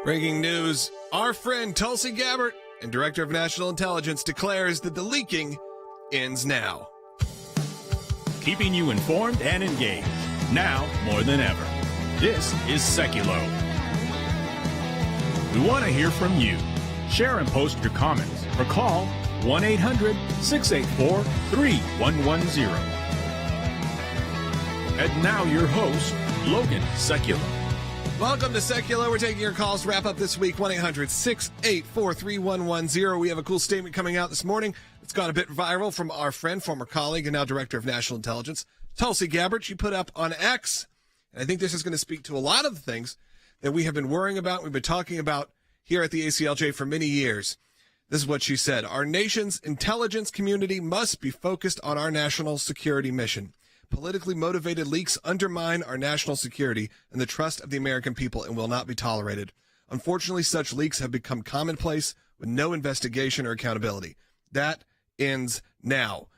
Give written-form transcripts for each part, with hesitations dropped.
Breaking news, our friend Tulsi Gabbard and Director of National Intelligence declares that the leaking ends now. Keeping you informed and engaged, now more than ever. This is Sekulow. We want to hear from you. Share and post your comments or call 1-800-684-3110. And now your host, Logan Sekulow. Welcome to Sekulow. We're taking your calls. Wrap up this week, 1-800-684-3110. We have a cool statement coming out this morning. It's gone a bit viral from our friend, former colleague, and now Director of National Intelligence, Tulsi Gabbard. She put up on X, and I think this is going to speak to a lot of the things that we have been worrying about, we've been talking about here at the ACLJ for many years. This is what she said. Our nation's intelligence community must be focused on our national security mission. Politically motivated leaks undermine our national security and the trust of the American people and will not be tolerated. Unfortunately, such leaks have become commonplace with no investigation or accountability. That ends now.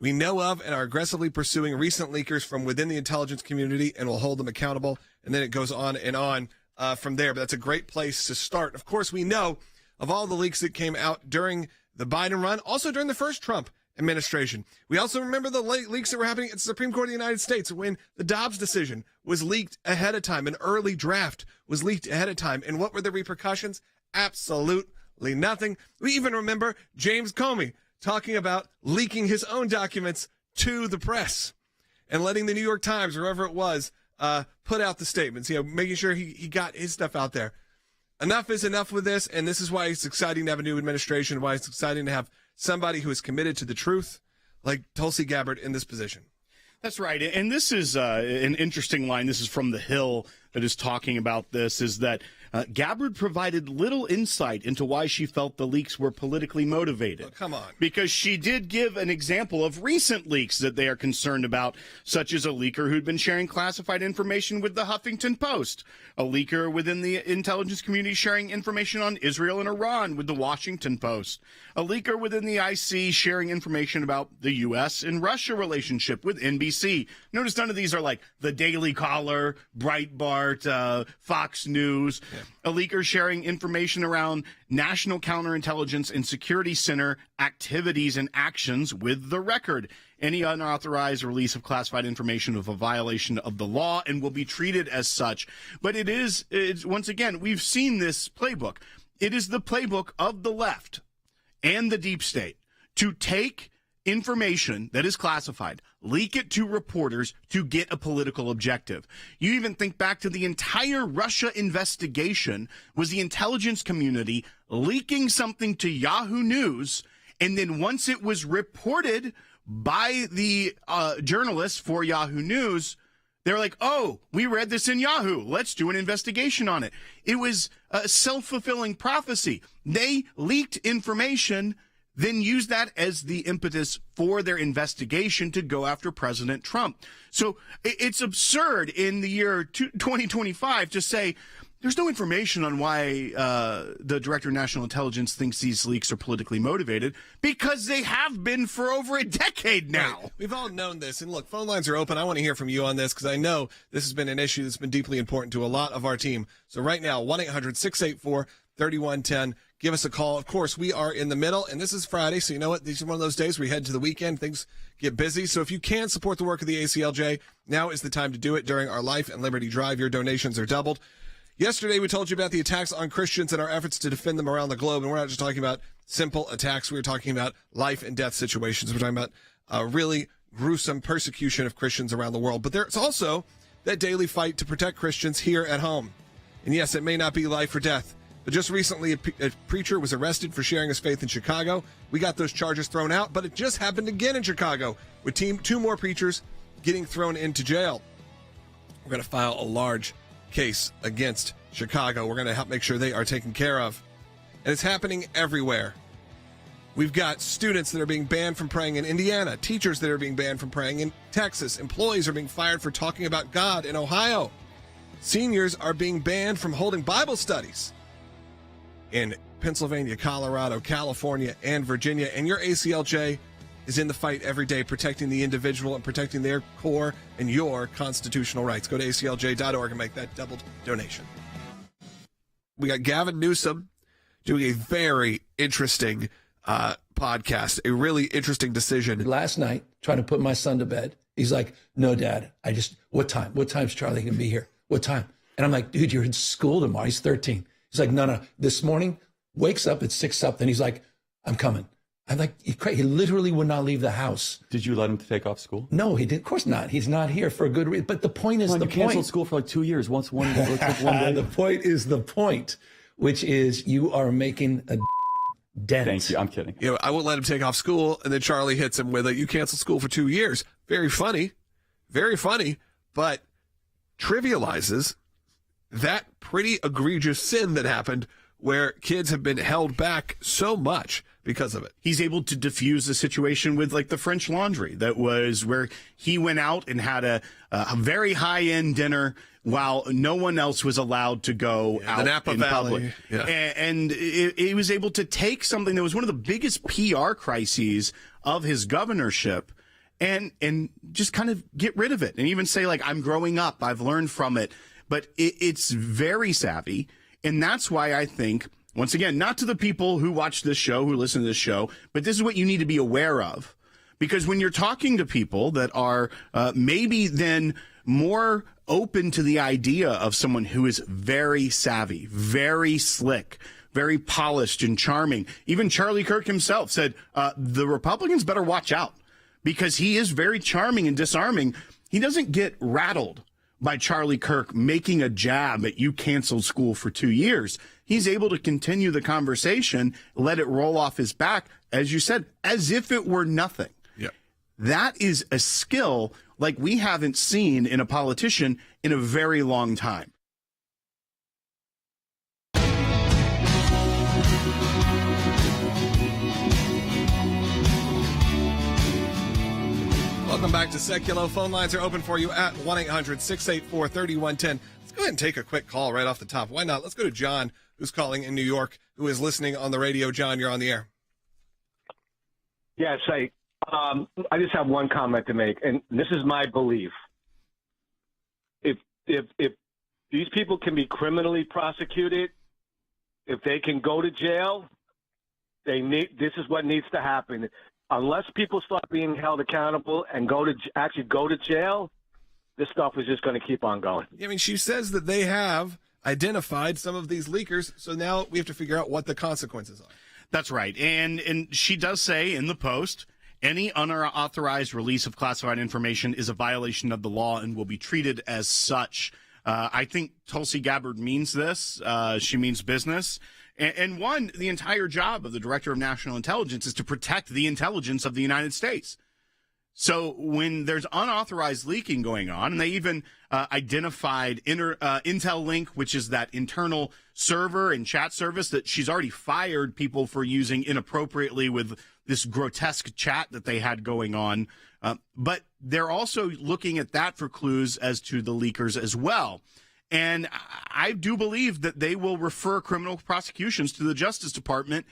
We know of and are aggressively pursuing recent leakers from within the intelligence community and will hold them accountable. And then it goes on and on from there. But that's a great place to start. Of course, we know of all the leaks that came out during the Biden run, also during the first Trump administration. We also remember the leaks that were happening at the Supreme Court of the United States when the Dobbs decision was leaked ahead of time. An early draft was leaked ahead of time. And what were the repercussions? Absolutely nothing. We even remember James Comey talking about leaking his own documents to the press and letting the New York Times, or whoever it was, put out the statements, making sure he got his stuff out there. Enough is enough with this, and this is why it's exciting to have a new administration, why it's exciting to have somebody who is committed to the truth, like Tulsi Gabbard, in this position. That's right. And this is an interesting line. This is from The Hill that is talking about this, is that Gabbard provided little insight into why she felt the leaks were politically motivated. Oh, come on. Because she did give an example of recent leaks that they are concerned about, such as a leaker who'd been sharing classified information with the Huffington Post, a leaker within the intelligence community sharing information on Israel and Iran with the Washington Post, a leaker within the IC sharing information about the U.S. and Russia relationship with NBC. Notice none of these are like the Daily Caller, Breitbart, Fox News. Yeah. A leaker sharing information around National Counterintelligence and Security Center activities and actions with the Record. Any unauthorized release of classified information of a violation of the law and will be treated as such. But it's once again, we've seen this playbook. It is the playbook of the left and the deep state to take information that is classified, leak it to reporters to get a political objective. You even think back to the entire Russia investigation was the intelligence community leaking something to Yahoo News, and then once it was reported by the journalists for Yahoo News, they're like, oh, we read this in Yahoo. Let's do an investigation on it. It was a self-fulfilling prophecy. They leaked information, then use that as the impetus for their investigation to go after President Trump. So it's absurd in the year 2025 to say there's no information on why the Director of National Intelligence thinks these leaks are politically motivated, because they have been for over a decade now. Right. We've all known this. And look, phone lines are open. I want to hear from you on this because I know this has been an issue that's been deeply important to a lot of our team. So right now, 1-800-684-3110. Give us a call. Of course, we are in the middle, and this is Friday, so you know what? These are one of those days where we head to the weekend. Things get busy. So if you can support the work of the ACLJ, now is the time to do it during our Life and Liberty Drive. Your donations are doubled. Yesterday, we told you about the attacks on Christians and our efforts to defend them around the globe, and we're not just talking about simple attacks. We're talking about life and death situations. We're talking about really gruesome persecution of Christians around the world. But there's also that daily fight to protect Christians here at home. And yes, it may not be life or death. But just recently, a preacher was arrested for sharing his faith in Chicago. We got those charges thrown out, but it just happened again in Chicago with two more preachers getting thrown into jail. We're going to file a large case against Chicago. We're going to help make sure they are taken care of. And it's happening everywhere. We've got students that are being banned from praying in Indiana, teachers that are being banned from praying in Texas, employees are being fired for talking about God in Ohio. Seniors are being banned from holding Bible studies in Pennsylvania, Colorado, California, and Virginia. And your ACLJ is in the fight every day, protecting the individual and protecting their core and your constitutional rights. Go to aclj.org and make that doubled donation. we got Gavin Newsom doing a very interesting podcast, a really interesting decision. Last night, trying to put my son to bed, he's like, no, Dad, what time? What time's Charlie going to be here? What time? And I'm like, dude, you're in school tomorrow. He's 13. He's like, no. This morning, wakes up at 6 something. He's like, I'm coming. I'm like, he literally would not leave the house. Did you let him take off school? No, he did. Of course not. He's not here for a good reason. But the point is you canceled school for like 2 years. One day. The point is the point, which is you are making a dent. Thank you. I'm kidding. You know, I won't let him take off school, and then Charlie hits him with you canceled school for 2 years. Very funny, but trivializes that pretty egregious sin that happened where kids have been held back so much because of it. He's able to diffuse a situation with like the French Laundry that was where he went out and had a very high-end dinner while no one else was allowed to go out the Napa in Valley. public. Yeah. And he was able to take something that was one of the biggest PR crises of his governorship and just kind of get rid of it and even say, like, I'm growing up, I've learned from it. But it's very savvy, and that's why I think, once again, not to the people who watch this show, who listen to this show, but this is what you need to be aware of. Because when you're talking to people that are maybe then more open to the idea of someone who is very savvy, very slick, very polished and charming, even Charlie Kirk himself said, the Republicans better watch out because he is very charming and disarming. He doesn't get rattled by Charlie Kirk making a jab at you canceled school for 2 years. He's able to continue the conversation, let it roll off his back, as you said, as if it were nothing. Yeah. That is a skill like we haven't seen in a politician in a very long time. Welcome back to Sekulow. Phone lines are open for you at 1-800-684-3110. Let's go ahead and take a quick call right off the top. Why not? Let's go to John, who's calling in New York, who is listening on the radio. John, you're on the air. Yes, I just have one comment to make, and this is my belief. If these people can be criminally prosecuted, if they can go to jail, this is what needs to happen. Unless people start being held accountable and actually go to jail, this stuff is just going to keep on going. I mean, she says that they have identified some of these leakers, so now we have to figure out what the consequences are. That's right. And she does say in the Post, any unauthorized release of classified information is a violation of the law and will be treated as such. I think Tulsi Gabbard means this. She means business. And one, the entire job of the Director of National Intelligence is to protect the intelligence of the United States. So when there's unauthorized leaking going on, and they even identified Intel Link, which is that internal server and chat service that she's already fired people for using inappropriately with this grotesque chat that they had going on. But they're also looking at that for clues as to the leakers as well. And I do believe that they will refer criminal prosecutions to the Justice Department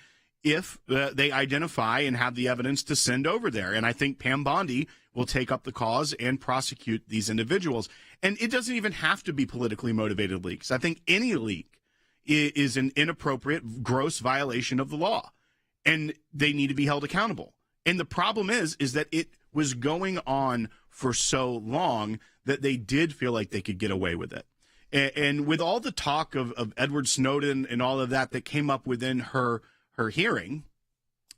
if they identify and have the evidence to send over there. And I think Pam Bondi will take up the cause and prosecute these individuals. And it doesn't even have to be politically motivated leaks. I think any leak is an inappropriate, gross violation of the law. And they need to be held accountable. And the problem is that it was going on for so long that they did feel like they could get away with it. And with all the talk of Edward Snowden and all of that came up within her hearing,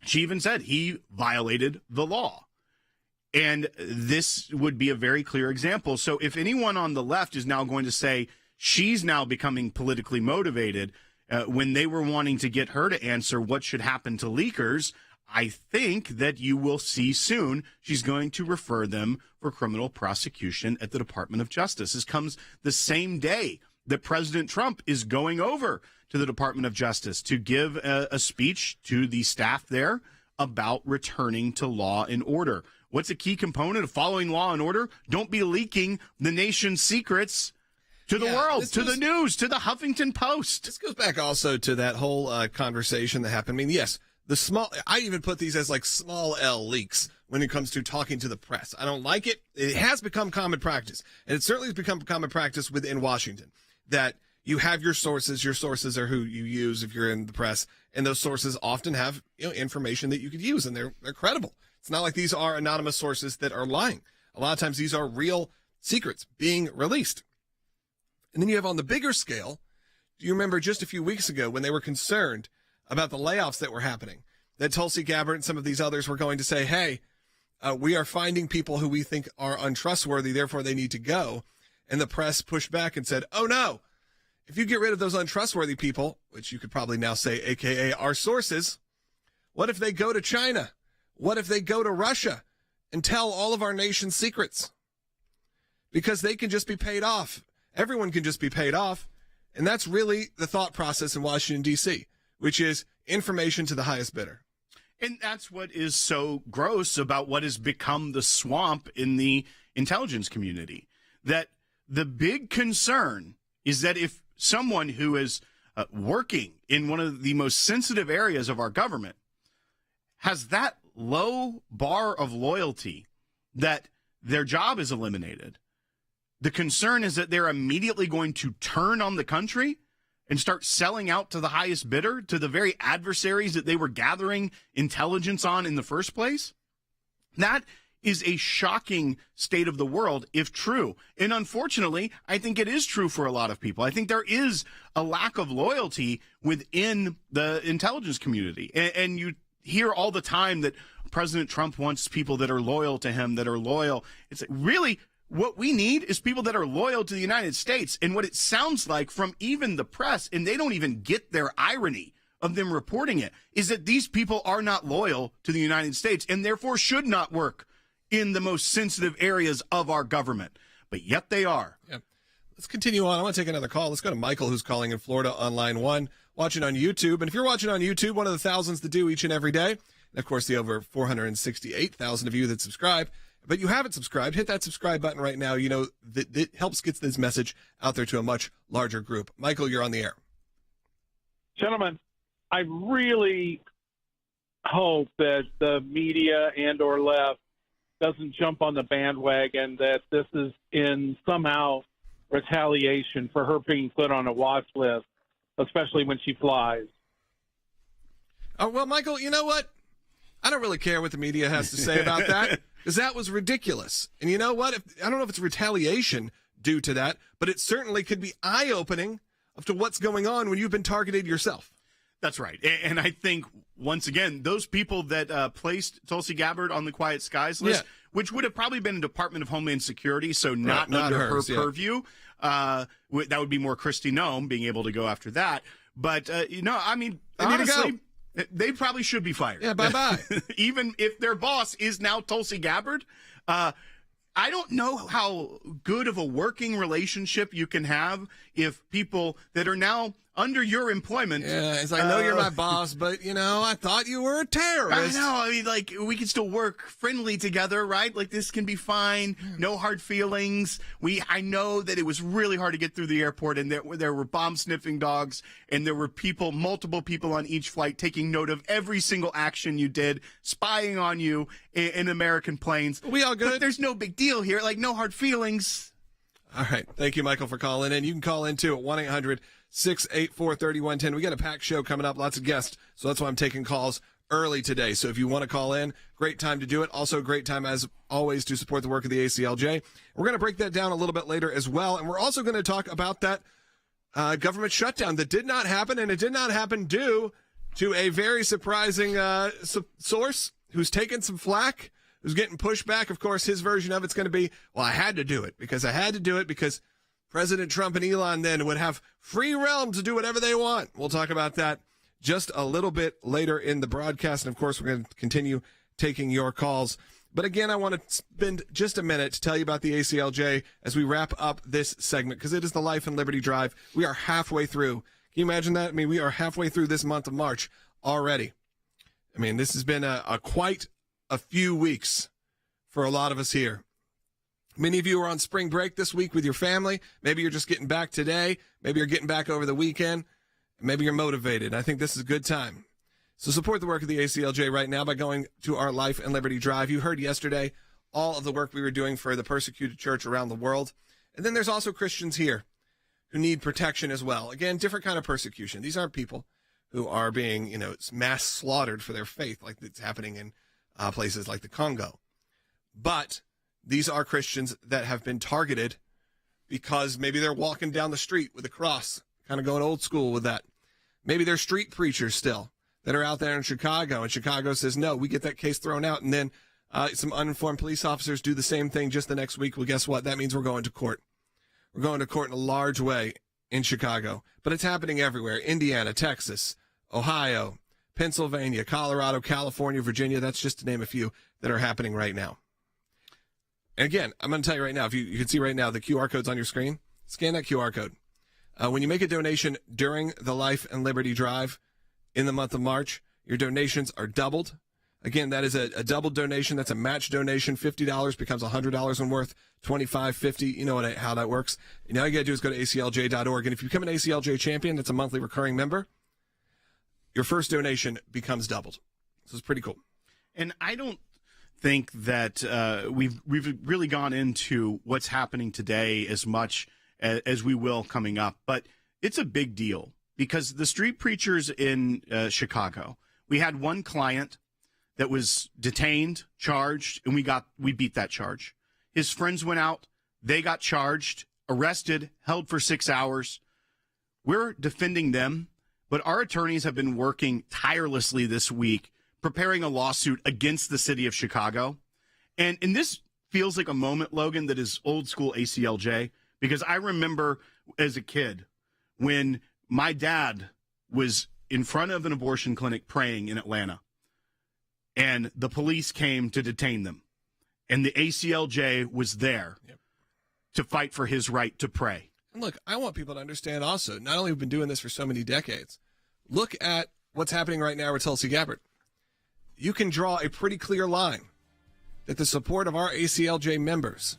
she even said he violated the law. And this would be a very clear example. So if anyone on the left is now going to say she's now becoming politically motivated when they were wanting to get her to answer what should happen to leakers, I think that you will see soon she's going to refer them for criminal prosecution at the Department of Justice. This comes the same day that President Trump is going over to the Department of Justice to give a speech to the staff there about returning to law and order. What's a key component of following law and order? Don't be leaking the nation's secrets to the world, to the news, to the Huffington Post. This goes back also to that whole conversation that happened. I mean, yes, I even put these as like small L leaks when it comes to talking to the press. I don't like it. It has become common practice, and it certainly has become common practice within Washington that, you have your sources. Your sources are who you use if you're in the press, and those sources often have information that you could use, and they're credible. It's not like these are anonymous sources that are lying. A lot of times these are real secrets being released. And then you have on the bigger scale, do you remember just a few weeks ago when they were concerned about the layoffs that were happening, that Tulsi Gabbard and some of these others were going to say, hey, we are finding people who we think are untrustworthy, therefore they need to go. And the press pushed back and said, oh no, if you get rid of those untrustworthy people, which you could probably now say, AKA our sources, what if they go to China? What if they go to Russia and tell all of our nation's secrets? Because they can just be paid off. Everyone can just be paid off. And that's really the thought process in Washington, D.C., which is information to the highest bidder. And that's what is so gross about what has become the swamp in the intelligence community. That the big concern is that if someone who is working in one of the most sensitive areas of our government has that low bar of loyalty that their job is eliminated, the concern is that they're immediately going to turn on the country and start selling out to the highest bidder, to the very adversaries that they were gathering intelligence on in the first place. That is a shocking state of the world if true. And unfortunately, I think it is true for a lot of people. I think there is a lack of loyalty within the intelligence community. And you hear all the time that President Trump wants people that are loyal to him, that are loyal. It's really what we need is people that are loyal to the United States. And what it sounds like from even the press, and they don't even get their irony of them reporting it, is that these people are not loyal to the United States and therefore should not work in the most sensitive areas of our government. But yet they are. Yeah. Let's continue on. I want to take another call. Let's go to Michael, who's calling in Florida on line 1, watching on YouTube. And if you're watching on YouTube, one of the thousands to do each and every day, and of course the over 468,000 of you that subscribe, but you haven't subscribed, hit that subscribe button right now. You know, that helps get this message out there to a much larger group. Michael, you're on the air. Gentlemen, I really hope that the media and or left doesn't jump on the bandwagon that this is in somehow retaliation for her being put on a watch list, especially when she flies. Oh, well, Michael, you know what? I don't really care what the media has to say about that, because that was ridiculous. And you know what? I don't know if it's retaliation due to that, but it certainly could be eye-opening as to what's going on when you've been targeted yourself. That's right. And I think, once again, those people that placed Tulsi Gabbard on the Quiet Skies list, which would have probably been a Department of Homeland Security, so not under hers, her purview, that would be more Kristi Noem being able to go after that. But, I mean, honestly, they probably should be fired. Yeah, bye-bye. Even if their boss is now Tulsi Gabbard. I don't know how good of a working relationship you can have if people that are now under your employment. Yeah, it's like, I know you're my boss, but, I thought you were a terrorist. I know. I mean, like, we can still work friendly together, right? Like, this can be fine. No hard feelings. I know that it was really hard to get through the airport, and there were bomb-sniffing dogs, and there were multiple people on each flight taking note of every single action you did, spying on you in American planes. We all good? But there's no big deal here. Like, no hard feelings. All right. Thank you, Michael, for calling in. You can call in, too, at 1-800-684-3110. We got a packed show coming up, lots of guests, so that's why I'm taking calls early today. So if you want to call in, great time to do it. Also, great time, as always, to support the work of the ACLJ. We're going to break that down a little bit later as well, and we're also going to talk about that government shutdown that did not happen, and it did not happen due to a very surprising source who's taken some flack, who's getting pushed back. Of course, his version of it's going to be, well, I had to do it because President Trump and Elon then would have free realm to do whatever they want. We'll talk about that just a little bit later in the broadcast. And, of course, we're going to continue taking your calls. But, again, I want to spend just a minute to tell you about the ACLJ as we wrap up this segment, because it is the Life and Liberty Drive. We are halfway through. Can you imagine that? I mean, we are halfway through this month of March already. I mean, this has been quite a few weeks for a lot of us here. Many of you are on spring break this week with your family. Maybe you're just getting back today. Maybe you're getting back over the weekend. Maybe you're motivated. I think this is a good time. So support the work of the ACLJ right now by going to our Life and Liberty Drive. You heard yesterday all of the work we were doing for the persecuted church around the world. And then there's also Christians here who need protection as well. Again, different kind of persecution. These aren't people who are being, mass slaughtered for their faith like it's happening in places like the Congo. But these are Christians that have been targeted because maybe they're walking down the street with a cross, kind of going old school with that. Maybe they're street preachers still that are out there in Chicago, and Chicago says, no, we get that case thrown out, and then some uninformed police officers do the same thing just the next week. Well, guess what? That means we're going to court. We're going to court in a large way in Chicago, but it's happening everywhere. Indiana, Texas, Ohio, Pennsylvania, Colorado, California, Virginia. That's just to name a few that are happening right now. And again, I'm going to tell you right now, if you can see right now, the QR code's on your screen. Scan that QR code. When you make a donation during the Life and Liberty Drive in the month of March, your donations are doubled. Again, that is a double donation. That's a match donation. $50 becomes $100 in worth, $25, $50. You know how that works. And all you got to do is go to ACLJ.org. And if you become an ACLJ champion, that's a monthly recurring member, your first donation becomes doubled. So it's pretty cool. And I don't think that we've really gone into what's happening today as much as we will coming up. But it's a big deal because the street preachers in Chicago, we had one client that was detained, charged, and we beat that charge. His friends went out. They got charged, arrested, held for 6 hours. We're defending them, but our attorneys have been working tirelessly this week preparing a lawsuit against the city of Chicago. And this feels like a moment, Logan, that is old school ACLJ, because I remember as a kid when my dad was in front of an abortion clinic praying in Atlanta, and the police came to detain them, and the ACLJ was there to fight for his right to pray. And look, I want people to understand also, not only have we been doing this for so many decades, look at what's happening right now with Tulsi Gabbard. You can draw a pretty clear line that the support of our ACLJ members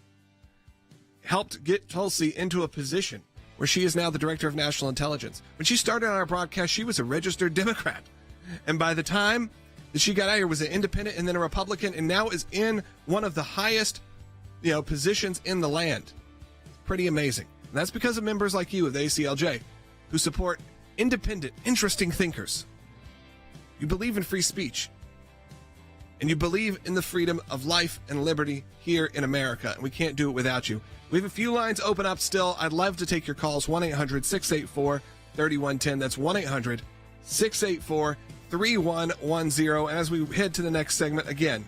helped get Tulsi into a position where she is now the director of national intelligence. When she started on our broadcast, she was a registered Democrat. And by the time that she got out here, was an independent and then a Republican, and now is in one of the highest, positions in the land. Pretty amazing. And that's because of members like you of the ACLJ who support independent, interesting thinkers. You believe in free speech. And you believe in the freedom of life and liberty here in America. And we can't do it without you. We have a few lines open up still. I'd love to take your calls. 1-800-684-3110. That's 1-800-684-3110. And as we head to the next segment, again,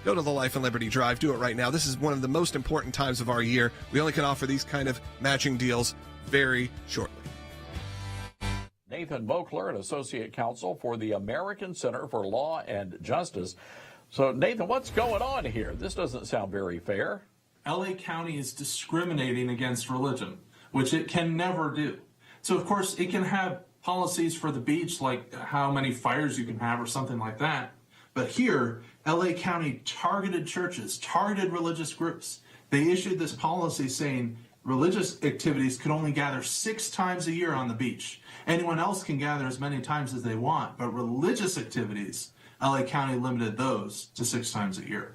go to the Life and Liberty Drive. Do it right now. This is one of the most important times of our year. We only can offer these kind of matching deals very shortly. Nathan Boekler, an associate counsel for the American Center for Law and Justice. So, Nathan, what's going on here? This doesn't sound very fair. LA County is discriminating against religion, which it can never do. So, of course, it can have policies for the beach, like how many fires you can have or something like that. But here, LA County targeted churches, targeted religious groups. They issued this policy saying religious activities could only gather 6 times a year on the beach. Anyone else can gather as many times as they want, but religious activities, LA County limited those to 6 times a year.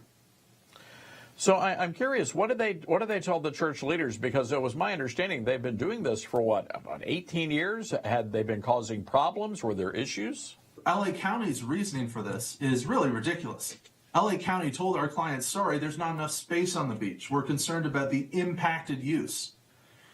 So I'm curious, what did they tell the church leaders? Because it was my understanding they've been doing this for about 18 years? Had they been causing problems? Were there issues? LA County's reasoning for this is really ridiculous. LA County told our clients, sorry, there's not enough space on the beach. We're concerned about the impacted use.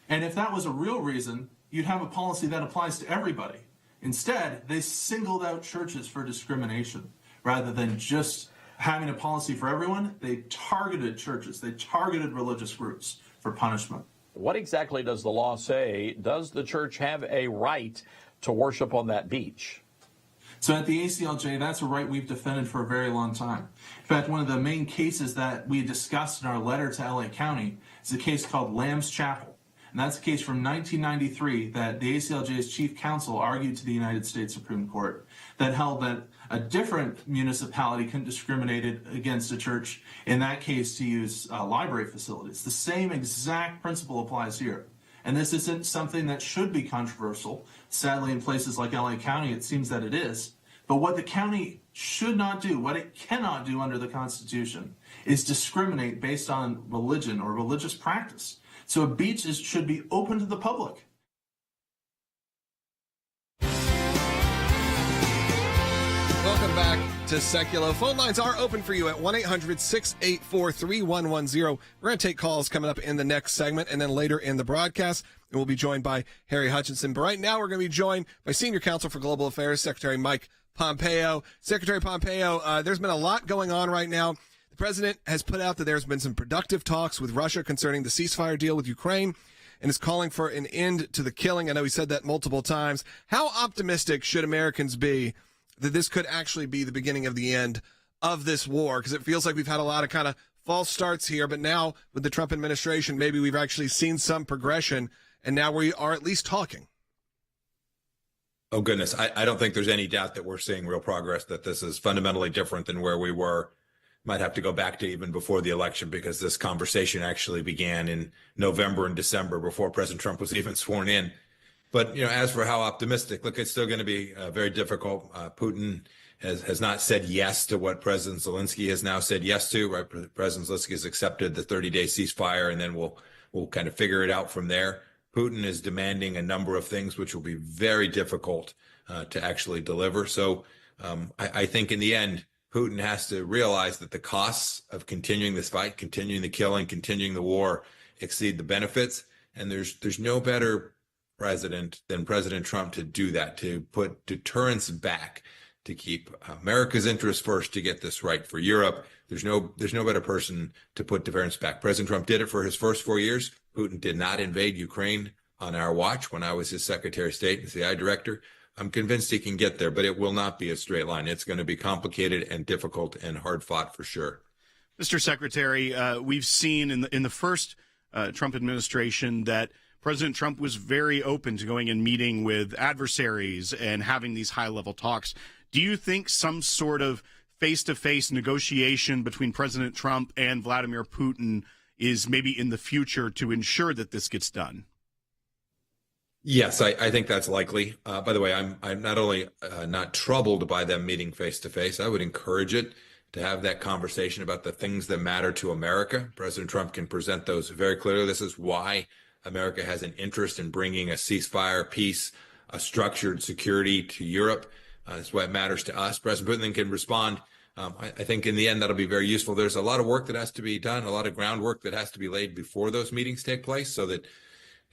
And if that was a real reason, you'd have a policy that applies to everybody. Instead, they singled out churches for discrimination. Rather than just having a policy for everyone, they targeted churches. They targeted religious groups for punishment. What exactly does the law say? Does the church have a right to worship on that beach? So at the ACLJ, that's a right we've defended for a very long time. In fact, one of the main cases that we discussed in our letter to LA County is a case called Lamb's Chapel. And that's a case from 1993 that the ACLJ's chief counsel argued to the United States Supreme Court that held that a different municipality couldn't discriminate against a church, in that case to use library facilities. The same exact principle applies here. And this isn't something that should be controversial. Sadly, in places like LA County, it seems that it is. But what the county should not do, what it cannot do under the Constitution, is discriminate based on religion or religious practice. So a beach should be open to the public. Welcome back to Sekulow. Phone lines are open for you at 1-800-684-3110. We're going to take calls coming up in the next segment and then later in the broadcast. And we'll be joined by Harry Hutchinson. But right now we're going to be joined by Senior Counsel for Global Affairs, Secretary Mike Pompeo. Secretary Pompeo, there's been a lot going on right now. The president has put out that there's been some productive talks with Russia concerning the ceasefire deal with Ukraine and is calling for an end to the killing. I know he said that multiple times. How optimistic should Americans be that this could actually be the beginning of the end of this war? Because it feels like we've had a lot of kind of false starts here, but now with the Trump administration, maybe we've actually seen some progression, and now we are at least talking. Oh, goodness. I don't think there's any doubt that we're seeing real progress, that this is fundamentally different than where we were. Might have to go back to even before the election, because this conversation actually began in November and December before President Trump was even sworn in. But, as for how optimistic, look, it's still going to be very difficult. Putin has not said yes to what President Zelensky has now said yes to, right? President Zelensky has accepted the 30-day ceasefire, and then we'll kind of figure it out from there. Putin is demanding a number of things which will be very difficult to actually deliver. So I think in the end, Putin has to realize that the costs of continuing this fight, continuing the killing, continuing the war exceed the benefits. And there's no better president than President Trump to do that, to put deterrence back, to keep America's interests first, to get this right for Europe. There's no better person to put deterrence back. President Trump did it for his first 4 years. Putin did not invade Ukraine on our watch when I was his Secretary of State and CI director. I'm convinced he can get there, but it will not be a straight line. It's going to be complicated and difficult and hard fought for sure. Mr. Secretary, we've seen in the first Trump administration that President Trump was very open to going and meeting with adversaries and having these high-level talks. Do you think some sort of face-to-face negotiation between President Trump and Vladimir Putin is maybe in the future to ensure that this gets done? Yes, I think that's likely. By the way, I'm not only not troubled by them meeting face-to-face, I would encourage it to have that conversation about the things that matter to America. President Trump can present those very clearly. This is why America has an interest in bringing a ceasefire, peace, a structured security to Europe. That's why it matters to us. President Putin can respond. I think in the end, that'll be very useful. There's a lot of work that has to be done, a lot of groundwork that has to be laid before those meetings take place so that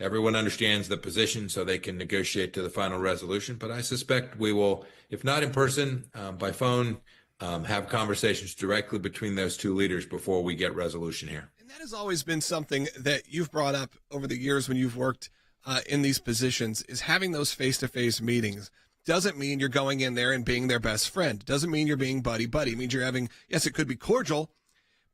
everyone understands the position so they can negotiate to the final resolution. But I suspect we will, if not in person, by phone, have conversations directly between those two leaders before we get resolution here. And that has always been something that you've brought up over the years when you've worked in these positions, is having those face-to-face meetings. Doesn't mean you're going in there and being their best friend. Doesn't mean you're being buddy-buddy. It means you're having, yes, it could be cordial,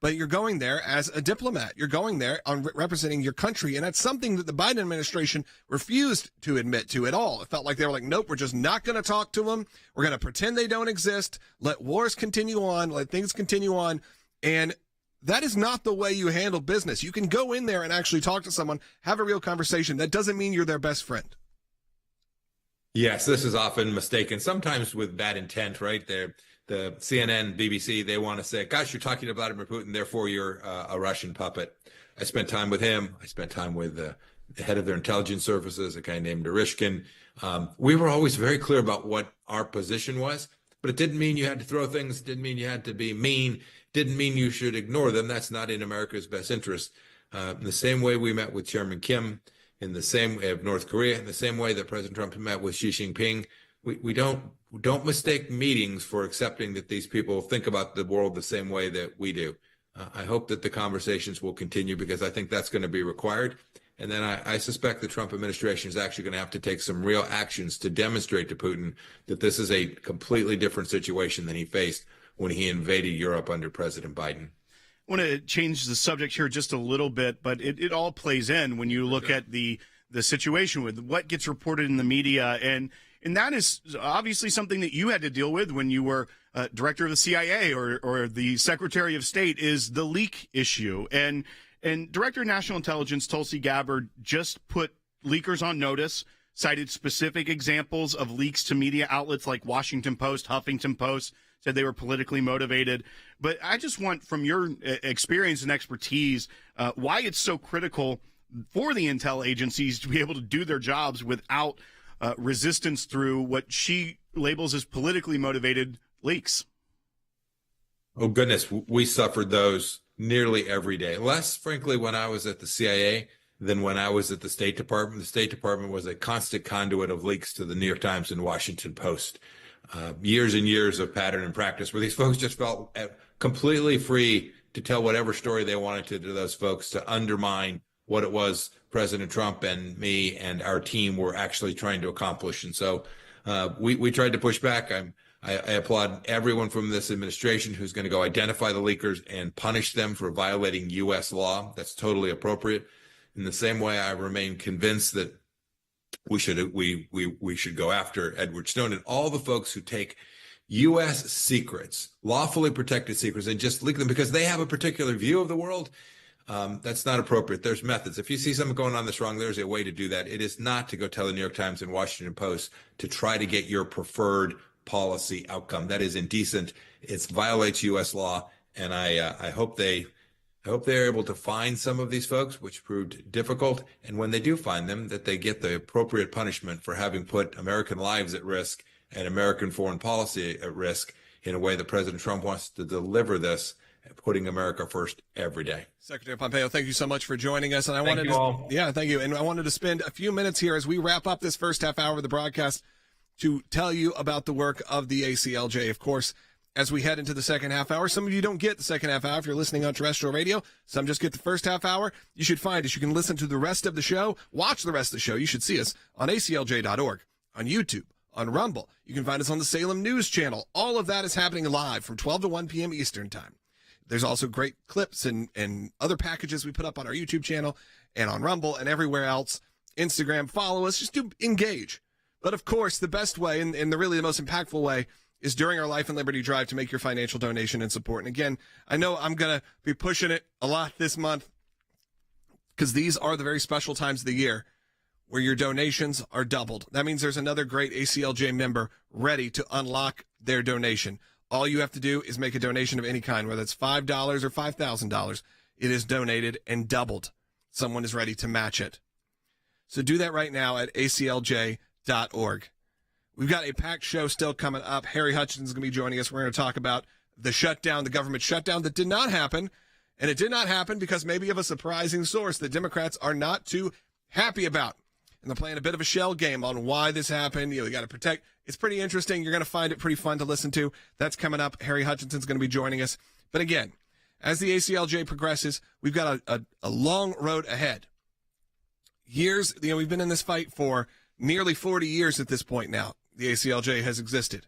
but you're going there as a diplomat. You're going there on representing your country, and that's something that the Biden administration refused to admit to at all. It felt like they were like, nope, we're just not going to talk to them. We're going to pretend they don't exist, let wars continue on, let things continue on, and that is not the way you handle business. You can go in there and actually talk to someone, have a real conversation. That doesn't mean you're their best friend. Yes, this is often mistaken, sometimes with bad intent, right? The CNN, BBC, they want to say, gosh, you're talking to Vladimir Putin, therefore you're a Russian puppet. I spent time with him. I spent time with the head of their intelligence services, a guy named Orishkin. We were always very clear about what our position was, but it didn't mean you had to throw things. It didn't mean you had to be mean. It didn't mean you should ignore them. That's not in America's best interest. In the same way we met with Chairman Kim, in the same way of North Korea, in the same way that President Trump met with Xi Jinping, we don't mistake meetings for accepting that these people think about the world the same way that we do. I hope that the conversations will continue because I think that's going to be required. And then I suspect the Trump administration is actually going to have to take some real actions to demonstrate to Putin that this is a completely different situation than he faced when he invaded Europe under President Biden. I want to change the subject here just a little bit, but it all plays in when you look at the situation with what gets reported in the media. And that is obviously something that you had to deal with when you were director of the CIA or the Secretary of State, is the leak issue. And Director of National Intelligence Tulsi Gabbard just put leakers on notice, cited specific examples of leaks to media outlets like Washington Post, Huffington Post, said they were politically motivated. But I just want, from your experience and expertise, why it's so critical for the intel agencies to be able to do their jobs without resistance through what she labels as politically motivated leaks. Oh, goodness. We suffered those nearly every day. Less, frankly, when I was at the CIA than when I was at the State Department. The State Department was a constant conduit of leaks to the New York Times and Washington Post. Years and years of pattern and practice where these folks just felt completely free to tell whatever story they wanted to those folks to undermine what it was President Trump and me and our team were actually trying to accomplish. And so we tried to push back. I applaud everyone from this administration who's going to go identify the leakers and punish them for violating U.S. law. That's totally appropriate. In the same way, I remain convinced that we should go after Edward Snowden and all the folks who take U.S. secrets, lawfully protected secrets, and just leak them because they have a particular view of the world. That's not appropriate. There's methods. If you see something going on that's wrong, there's a way to do that. It is not to go tell the New York Times and Washington Post to try to get your preferred policy outcome. That is indecent. It violates U.S. law, and I hope they're able to find some of these folks, which proved difficult. And when they do find them, that they get the appropriate punishment for having put American lives at risk and American foreign policy at risk in a way that President Trump wants to deliver this, putting America first every day. Secretary Pompeo, thank you so much for joining us. And Thank you. And I wanted to spend a few minutes here as we wrap up this first half hour of the broadcast to tell you about the work of the ACLJ. Of course, as we head into the second half hour, some of you don't get the second half hour if you're listening on terrestrial radio. Some just get the first half hour. You should find us. You can listen to the rest of the show, watch the rest of the show. You should see us on ACLJ.org, on YouTube, on Rumble. You can find us on the Salem News Channel. All of that is happening live from 12 to 1 p.m. Eastern Time. There's also great clips and other packages we put up on our YouTube channel and on Rumble and everywhere else. Instagram, follow us. Just do engage. But, of course, the best way and the most impactful way is during our Life and Liberty Drive to make your financial donation and support. And, again, I know I'm going to be pushing it a lot this month because these are the very special times of the year where your donations are doubled. That means there's another great ACLJ member ready to unlock their donation. All you have to do is make a donation of any kind, whether it's $5 or $5,000. It is donated and doubled. Someone is ready to match it. So do that right now at ACLJ.org. We've got a packed show still coming up. Harry Hutchinson's going to be joining us. We're going to talk about the shutdown, the government shutdown that did not happen. And it did not happen because maybe of a surprising source that Democrats are not too happy about. And they're playing a bit of a shell game on why this happened. You got to protect. It's pretty interesting. You're going to find it pretty fun to listen to. That's coming up. Harry Hutchinson's going to be joining us. But again, as the ACLJ progresses, we've got a long road ahead. Years, we've been in this fight for nearly 40 years at this point now. The ACLJ has existed.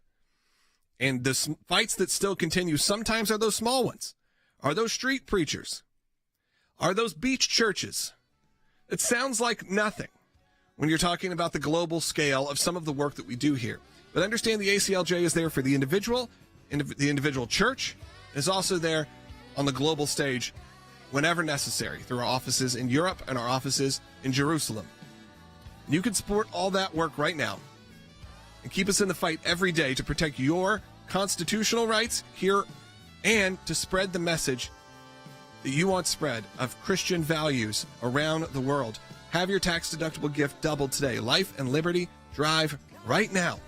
And the fights that still continue sometimes are those small ones. Are those street preachers? Are those beach churches? It sounds like nothing when you're talking about the global scale of some of the work that we do here. But understand the ACLJ is there for the individual church, is also there on the global stage whenever necessary through our offices in Europe and our offices in Jerusalem. You can support all that work right now and keep us in the fight every day to protect your constitutional rights here and to spread the message that you want spread of Christian values around the world. Have your tax-deductible gift doubled today. Life and Liberty Drive right now.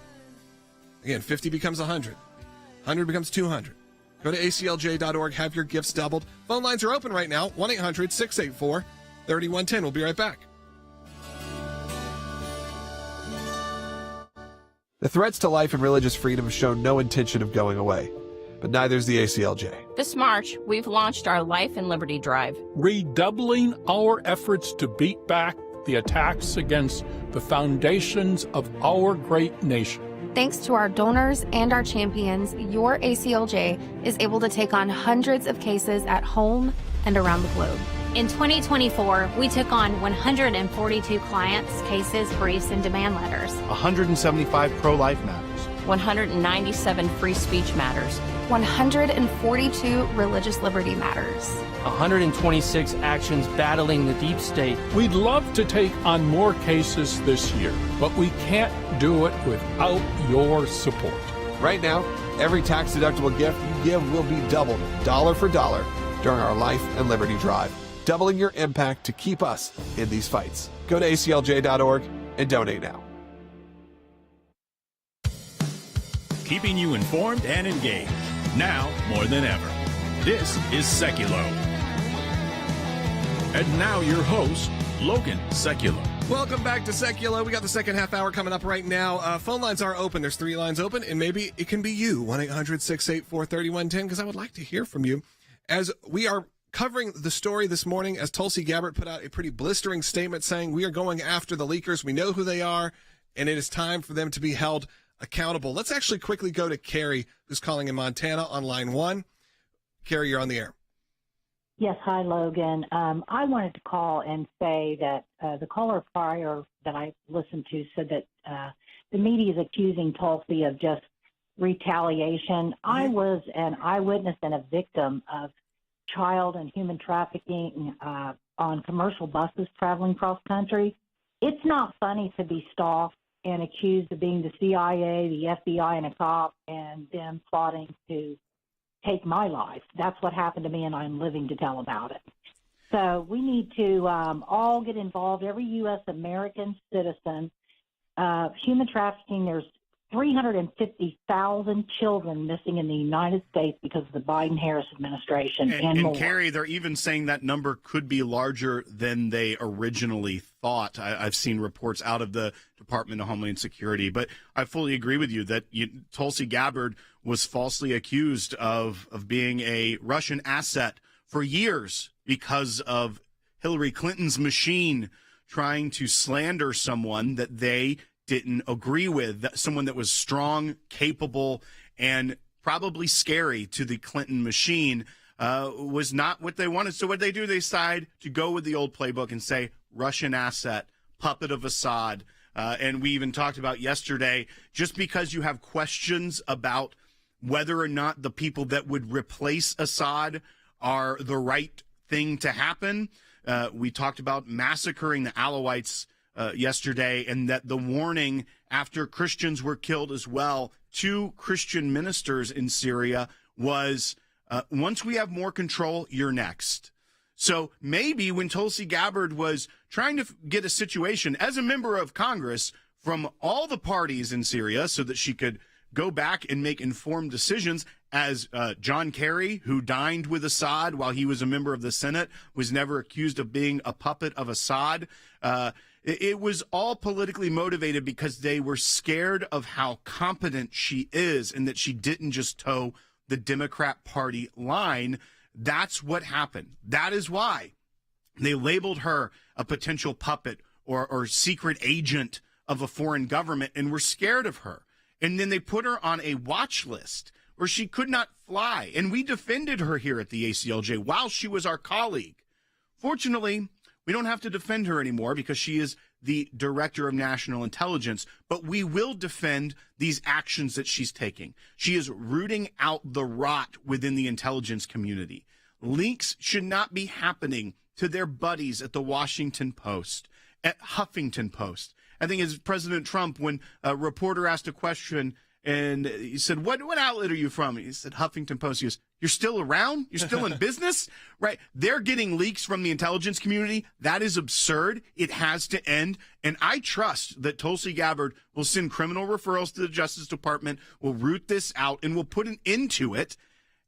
Again, 50 becomes 100. 100 becomes 200. Go to aclj.org. Have your gifts doubled. Phone lines are open right now. 1-800-684-3110. We'll be right back. The threats to life and religious freedom have shown no intention of going away, but neither is the ACLJ. This March, we've launched our Life and Liberty Drive, redoubling our efforts to beat back the attacks against the foundations of our great nation. Thanks to our donors and our champions, your ACLJ is able to take on hundreds of cases at home and around the globe. In 2024, we took on 142 clients' cases, briefs, and demand letters. 175 pro-life matters. 197 free speech matters. 142 religious liberty matters. 126 actions battling the deep state. We'd love to take on more cases this year, but we can't do it without your support. Right now, Every tax-deductible gift you give will be doubled, dollar for dollar, during our Life and Liberty Drive, doubling your impact to keep us in these fights. Go to aclj.org and donate now. Keeping you informed and engaged, now more than ever. This is Sekulow. And now your host, Logan Sekulow. Welcome back to Sekulow. We got the second half hour coming up right now. Phone lines are open. There's 3 lines open, and maybe it can be you, 1-800-684-3110, because I would like to hear from you. As we are covering the story this morning, as Tulsi Gabbard put out a pretty blistering statement saying we are going after the leakers. We know who they are, and it is time for them to be held accountable. Let's actually quickly go to Carrie, who's calling in Montana on line 1. Carrie, you're on the air. Yes, hi, Logan. I wanted to call and say that the caller prior that I listened to said that the media is accusing Tulsi of just retaliation. I was an eyewitness and a victim of child and human trafficking on commercial buses traveling cross country. It's not funny to be stalked and accused of being the CIA, the FBI, and a cop, and them plotting to take my life. That's what happened to me, and I'm living to tell about it. So we need to all get involved, every U.S. American citizen. Human trafficking, there's 350,000 children missing in the United States because of the Biden-Harris administration and more. And Carrie, they're even saying that number could be larger than they originally thought. I've seen reports out of the Department of Homeland Security, but I fully agree with you that Tulsi Gabbard was falsely accused of being a Russian asset for years because of Hillary Clinton's machine trying to slander someone that they didn't agree with, someone that was strong, capable, and probably scary to the Clinton machine, was not what they wanted. So what they do, they decide to go with the old playbook and say, Russian asset, puppet of Assad. And we even talked about yesterday, just because you have questions about whether or not the people that would replace Assad are the right thing to happen. We talked about massacring the Alawites yesterday, and that the warning after Christians were killed as well, 2 Christian ministers in Syria, was once we have more control, you're next. So maybe when Tulsi Gabbard was trying to get a situation as a member of Congress from all the parties in Syria so that she could go back and make informed decisions, as John Kerry, who dined with Assad while he was a member of the Senate, was never accused of being a puppet of Assad. It was all politically motivated because they were scared of how competent she is and that she didn't just toe the Democrat Party line. That's what happened. That is why they labeled her a potential puppet or secret agent of a foreign government and were scared of her. And then they put her on a watch list where she could not fly. And we defended her here at the ACLJ while she was our colleague. Fortunately, we don't have to defend her anymore because she is the director of national intelligence, but we will defend these actions that she's taking. She is rooting out the rot within the intelligence community. Leaks should not be happening to their buddies at the Washington Post, at Huffington Post. I think it's President Trump, when a reporter asked a question and he said, what outlet are you from? He said, Huffington Post. He goes, you're still around? You're still in business? Right. They're getting leaks from the intelligence community. That is absurd. It has to end. And I trust that Tulsi Gabbard will send criminal referrals to the Justice Department, will root this out, and will put an end to it.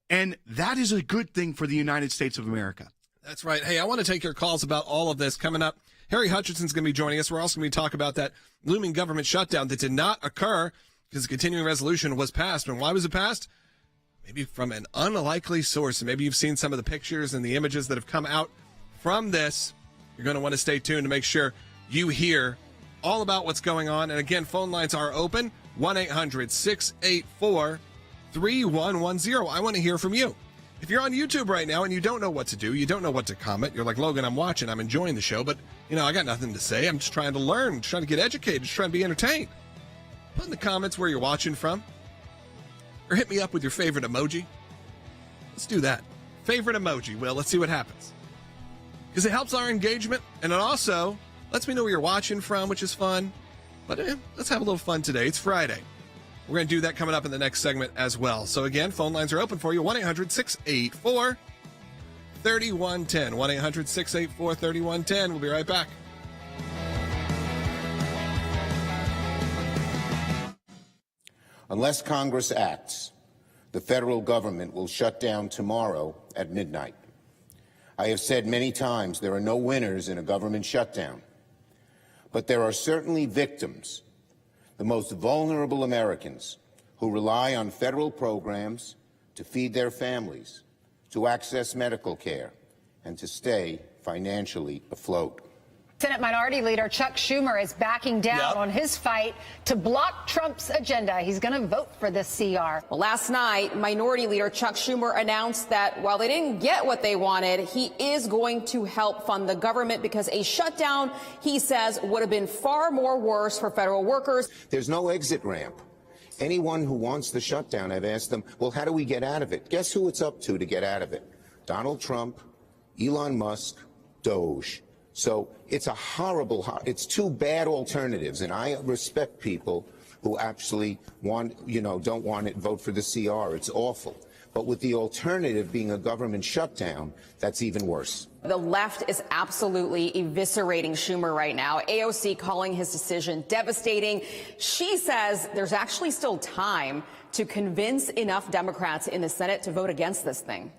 And that is a good thing for the United States of America. That's right. Hey, I want to take your calls about all of this coming up. Harry Hutchinson's going to be joining us. We're also going to talk about that looming government shutdown that did not occur because the continuing resolution was passed. And why was it passed? Maybe from an unlikely source. And maybe you've seen some of the pictures and the images that have come out from this. You're going to want to stay tuned to make sure you hear all about what's going on. And again, phone lines are open, 1-800-684-3110. I want to hear from you. If you're on YouTube right now and you don't know what to do, you don't know what to comment, you're like, Logan, I'm watching, I'm enjoying the show, but, I got nothing to say. I'm just trying to learn, just trying to get educated, just trying to be entertained. Put in the comments where you're watching from. Or hit me up with your favorite emoji. Let's do that. Favorite emoji, Will. Let's see what happens. Because it helps our engagement, and it also lets me know where you're watching from, which is fun. But let's have a little fun today. It's Friday. We're going to do that coming up in the next segment as well. So again, phone lines are open for you, 1-800-684-3110. 1-800-684-3110. We'll be right back. Unless Congress acts, the federal government will shut down tomorrow at midnight. I have said many times there are no winners in a government shutdown, but there are certainly victims, the most vulnerable Americans who rely on federal programs to feed their families, to access medical care, and to stay financially afloat. Senate Minority Leader Chuck Schumer is backing down on his fight to block Trump's agenda. He's going to vote for this CR. Well, last night, Minority Leader Chuck Schumer announced that while they didn't get what they wanted, he is going to help fund the government because a shutdown, he says, would have been far more worse for federal workers. There's no exit ramp. Anyone who wants the shutdown, I've asked them, well, how do we get out of it? Guess who it's up to get out of it? Donald Trump, Elon Musk, Doge. So it's a it's two bad alternatives, and I respect people who actually don't want it, vote for the CR. It's awful. But with the alternative being a government shutdown, that's even worse. The left is absolutely eviscerating Schumer right now. AOC calling his decision devastating. She says there's actually still time to convince enough Democrats in the Senate to vote against this thing.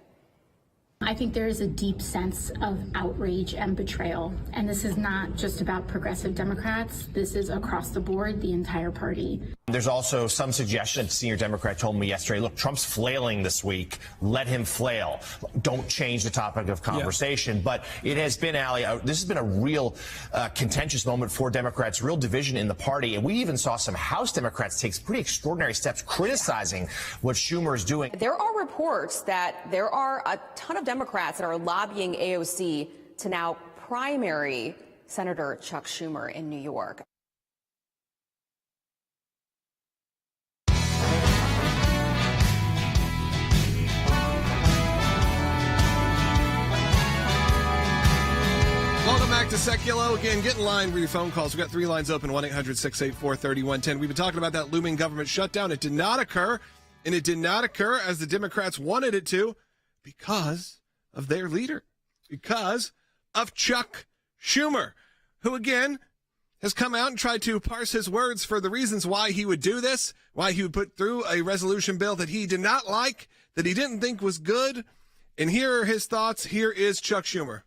I think there is a deep sense of outrage and betrayal. And this is not just about progressive Democrats. This is across the board, the entire party. There's also some suggestion, a senior Democrat told me yesterday, look, Trump's flailing this week. Let him flail. Don't change the topic of conversation. Yeah. But it has been, Allie, this has been a real contentious moment for Democrats, real division in the party. And we even saw some House Democrats take pretty extraordinary steps criticizing what Schumer is doing. There are reports that there are a ton of Democrats that are lobbying AOC to now primary Senator Chuck Schumer in New York. Welcome back to Sekulow. Again, get in line with your phone calls. We've got 3 lines open, 1-800-684-3110. We've been talking about that looming government shutdown. It did not occur, and it did not occur as the Democrats wanted it to because of their leader, because of Chuck Schumer, who, again, has come out and tried to parse his words for the reasons why he would do this, why he would put through a resolution bill that he did not like, that he didn't think was good. And here are his thoughts. Here is Chuck Schumer.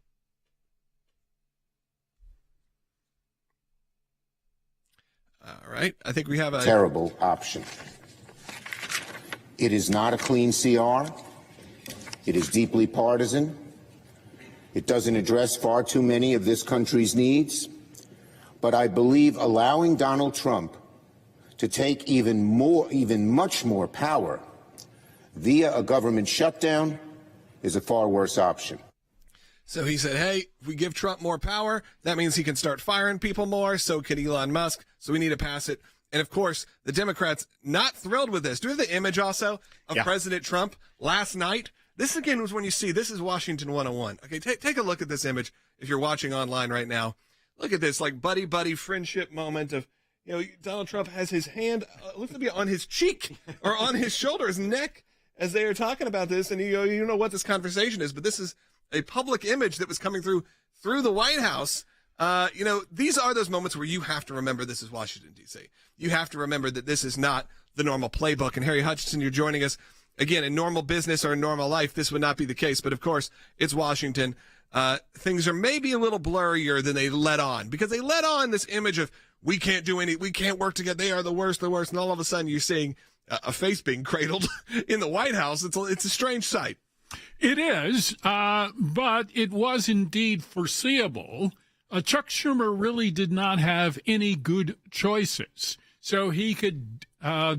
All right. I think we have a terrible option. It is not a clean CR. It is deeply partisan. It doesn't address far too many of this country's needs. But I believe allowing Donald Trump to take even much more power via a government shutdown is a far worse option. So he said, hey, if we give Trump more power, that means he can start firing people more. So can Elon Musk. So we need to pass it. And of course, the Democrats not thrilled with this. Do you have the image also of President Trump last night? This again was when you see, this is Washington 101. Okay, take a look at this image if you're watching online right now. Look at this, like buddy friendship moment of, Donald Trump has his hand, looks to be on his cheek or on his shoulder, his neck, as they are talking about this. And you don't know what this conversation is, but this is a public image that was coming through the White House. These are those moments where you have to remember this is Washington, D.C. You have to remember that this is not the normal playbook. And Harry Hutchinson, you're joining us. Again, in normal business or in normal life, this would not be the case. But, of course, it's Washington. Things are maybe a little blurrier than they let on, because they let on this image of we can't work together. They are the worst. And all of a sudden you're seeing a face being cradled in the White House. It's a strange sight. It is, but it was indeed foreseeable. Chuck Schumer really did not have any good choices. So he could he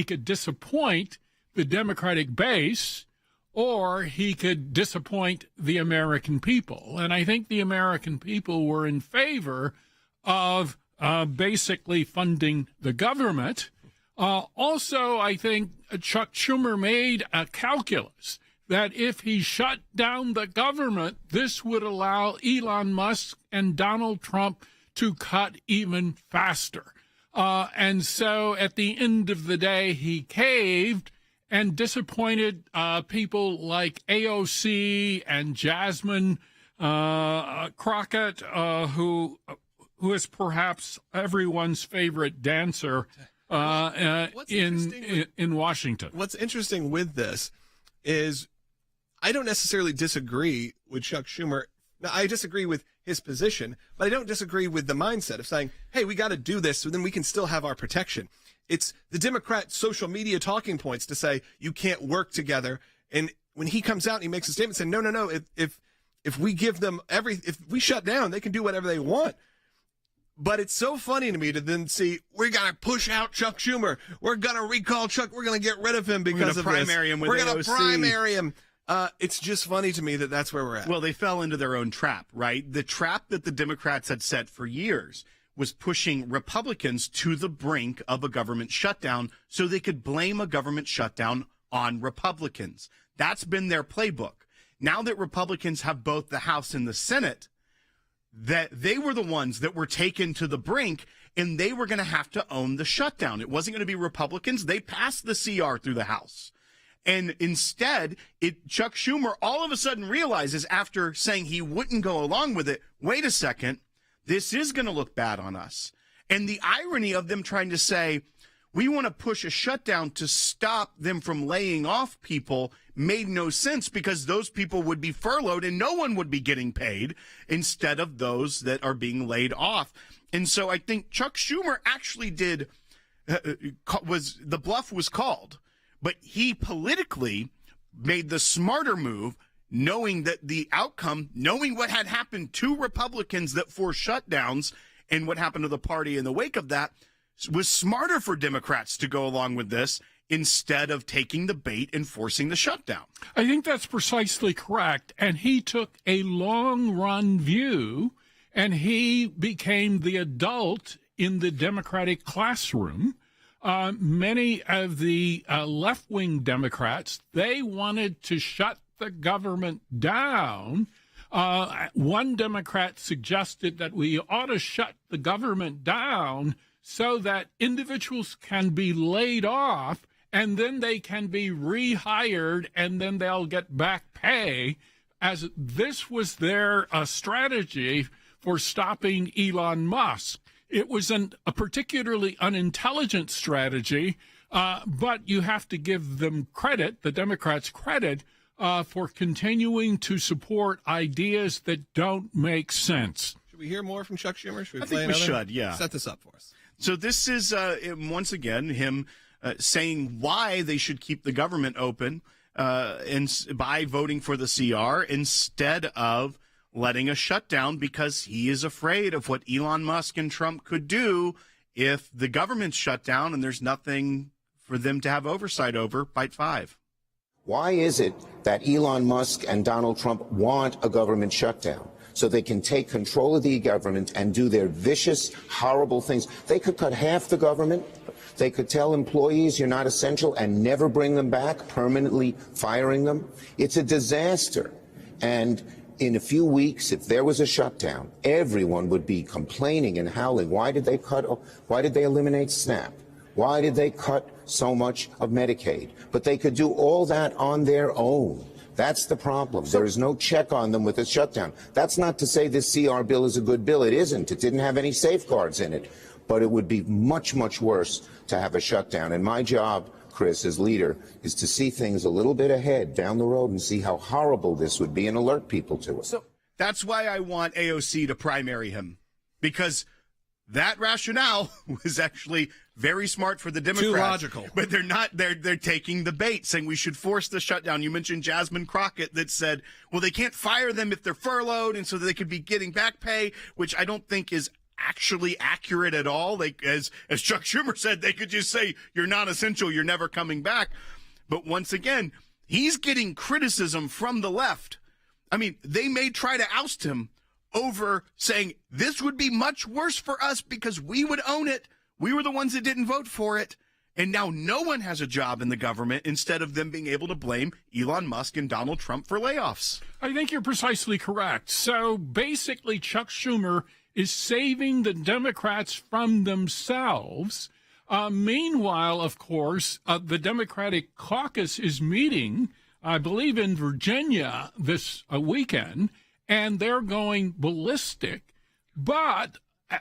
could disappoint the Democratic base, or he could disappoint the American people. And I think the American people were in favor of basically funding the government. Also, I think Chuck Schumer made a calculus that if he shut down the government, this would allow Elon Musk and Donald Trump to cut even faster. And so at the end of the day, he caved and disappointed people like AOC and Jasmine Crockett, who is perhaps everyone's favorite dancer in Washington. What's interesting with this is I don't necessarily disagree with Chuck Schumer. Now, I disagree with his position, but I don't disagree with the mindset of saying, hey, we got to do this so then we can still have our protection. It's the Democrat social media talking points to say you can't work together. And when he comes out and he makes a statement saying, no, if we give them if we shut down, they can do whatever they want. But it's so funny to me to then see, we're going to push out Chuck Schumer. We're going to recall Chuck. We're going to get rid of him because of this. We're going to primary him. It's just funny to me that that's where we're at. Well, they fell into their own trap, right? The trap that the Democrats had set for years was pushing Republicans to the brink of a government shutdown so they could blame a government shutdown on Republicans. That's been their playbook. Now that Republicans have both the House and the Senate, that they were the ones that were taken to the brink, and they were going to have to own the shutdown. It wasn't going to be Republicans. They passed the CR through the House. And instead, Chuck Schumer all of a sudden realizes, after saying he wouldn't go along with it, wait a second, this is going to look bad on us. And the irony of them trying to say, we want to push a shutdown to stop them from laying off people made no sense, because those people would be furloughed and no one would be getting paid instead of those that are being laid off. And so I think Chuck Schumer actually the bluff was called, but he politically made the smarter move, knowing that the outcome, knowing what had happened to Republicans that forced shutdowns and what happened to the party in the wake of that, was smarter for Democrats to go along with this instead of taking the bait and forcing the shutdown. I think that's precisely correct. And he took a long-run view, and he became the adult in the Democratic classroom. Many of the left-wing Democrats, they wanted to shut the government down. One Democrat suggested that we ought to shut the government down so that individuals can be laid off, and then they can be rehired, and then they'll get back pay, as this was their strategy for stopping Elon Musk. It was a particularly unintelligent strategy, but you have to give them credit, the Democrats credit, for continuing to support ideas that don't make sense. Should we hear more from Chuck Schumer? Should we I think we should, yeah. Set this up for us. So this is, once again, him saying why they should keep the government open by voting for the CR instead of letting a shutdown, because he is afraid of what Elon Musk and Trump could do if the government's shut down and there's nothing for them to have oversight over. Bite 5. Why is it that Elon Musk and Donald Trump want a government shutdown? So they can take control of the government and do their vicious, horrible things. They could cut half the government. They could tell employees you're not essential and never bring them back, permanently firing them. It's a disaster. And in a few weeks, if there was a shutdown, everyone would be complaining and howling. Why did they eliminate SNAP? Why did they cut so much of Medicaid? But they could do all that on their own. That's the problem. There is no check on them with a shutdown. That's not to say this CR bill is a good bill. It isn't. It didn't have any safeguards in it. But it would be much, much worse to have a shutdown. And my job, Chris, as leader, is to see things a little bit ahead down the road and see how horrible this would be and alert people to it. So that's why I want AOC to primary him, because that rationale was actually very smart for the Democrats. Too logical. But they're not. They're taking the bait, saying we should force the shutdown. You mentioned Jasmine Crockett that said, well, they can't fire them if they're furloughed, and so they could be getting back pay, which I don't think is actually accurate at all. As Chuck Schumer said, they could just say, you're not essential, you're never coming back. But once again, he's getting criticism from the left. I mean, they may try to oust him over saying this would be much worse for us because we would own it. We were the ones that didn't vote for it. And now no one has a job in the government, instead of them being able to blame Elon Musk and Donald Trump for layoffs. I think you're precisely correct. So basically, Chuck Schumer is saving the Democrats from themselves. Meanwhile, of course, the Democratic caucus is meeting, I believe, in Virginia this weekend, and they're going ballistic. But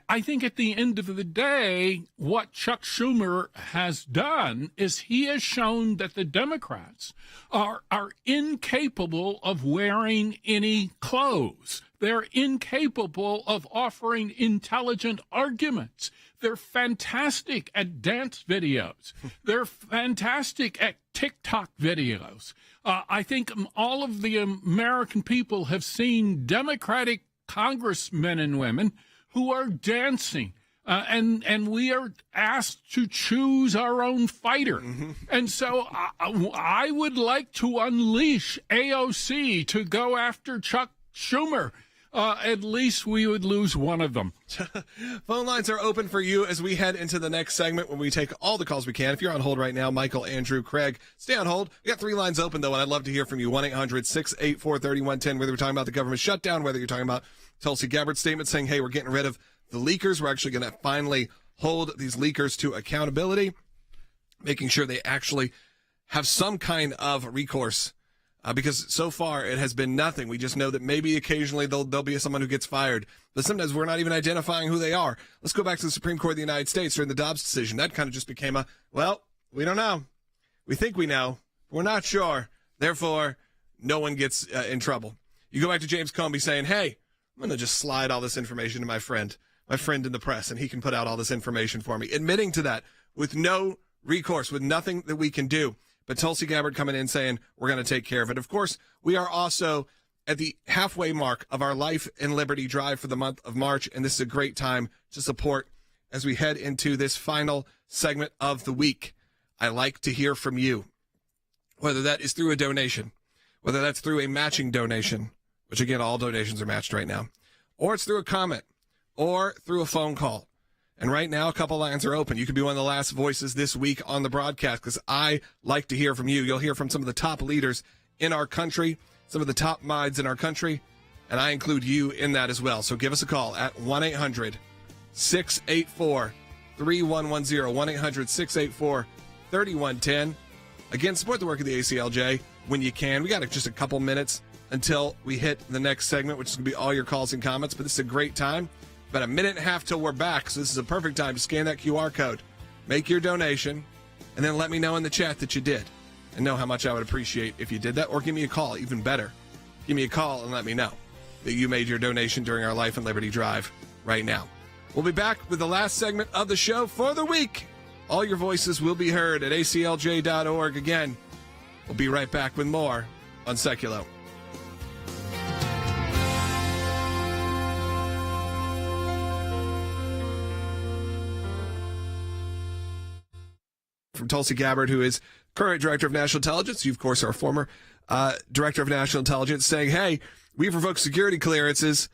I think at the end of the day, what Chuck Schumer has done is he has shown that the Democrats are incapable of wearing any clothes. They're incapable of offering intelligent arguments. They're fantastic at dance videos. They're fantastic at TikTok videos. I think all of the American people have seen Democratic congressmen and women who are dancing, and we are asked to choose our own fighter. And so I would like to unleash AOC to go after Chuck Schumer. At least we would lose one of them. Phone lines are open for you as we head into the next segment when we take all the calls we can. If you're on hold right now, Michael, Andrew, Craig, stay on hold. We got 3 lines open, though, and I'd love to hear from you. 1-800-684-3110, whether we're talking about the government shutdown, whether you're talking about Tulsi Gabbard's statement saying, hey, we're getting rid of the leakers. We're actually going to finally hold these leakers to accountability, making sure they actually have some kind of recourse. Because so far it has been nothing. We just know that maybe occasionally there'll be someone who gets fired, but sometimes we're not even identifying who they are. Let's go back to the Supreme Court of the United States during the Dobbs decision. That kind of just became we don't know. We think we know. We're not sure. Therefore, no one gets in trouble. You go back to James Comey saying, hey, I'm going to just slide all this information to my friend in the press, and he can put out all this information for me. Admitting to that with no recourse, with nothing that we can do. But Tulsi Gabbard coming in saying we're going to take care of it. Of course, we are also at the halfway mark of our Life and Liberty Drive for the month of March, and this is a great time to support as we head into this final segment of the week. I like to hear from you, whether that is through a donation, whether that's through a matching donation, which, again, all donations are matched right now, or it's through a comment, or through a phone call. And right now, a couple lines are open. You could be one of the last voices this week on the broadcast because I like to hear from you. You'll hear from some of the top leaders in our country, some of the top minds in our country, and I include you in that as well. So give us a call at 1-800-684-3110, 1-800-684-3110. Again, support the work of the ACLJ when you can. We got just a couple minutes until we hit the next segment, which is going to be all your calls and comments, but this is a great time. About a minute and a half till we're back, so this is a perfect time to scan that QR code, make your donation, and then let me know in the chat that you did, and know how much I would appreciate if you did that, or give me a call, even better. Give me a call and let me know that you made your donation during our Life and Liberty Drive right now. We'll be back with the last segment of the show for the week. All your voices will be heard at aclj.org. Again, we'll be right back with more on Sekulow. From Tulsi Gabbard, who is current Director of National Intelligence. You, of course, are a former Director of National Intelligence, saying, hey, we've revoked security clearances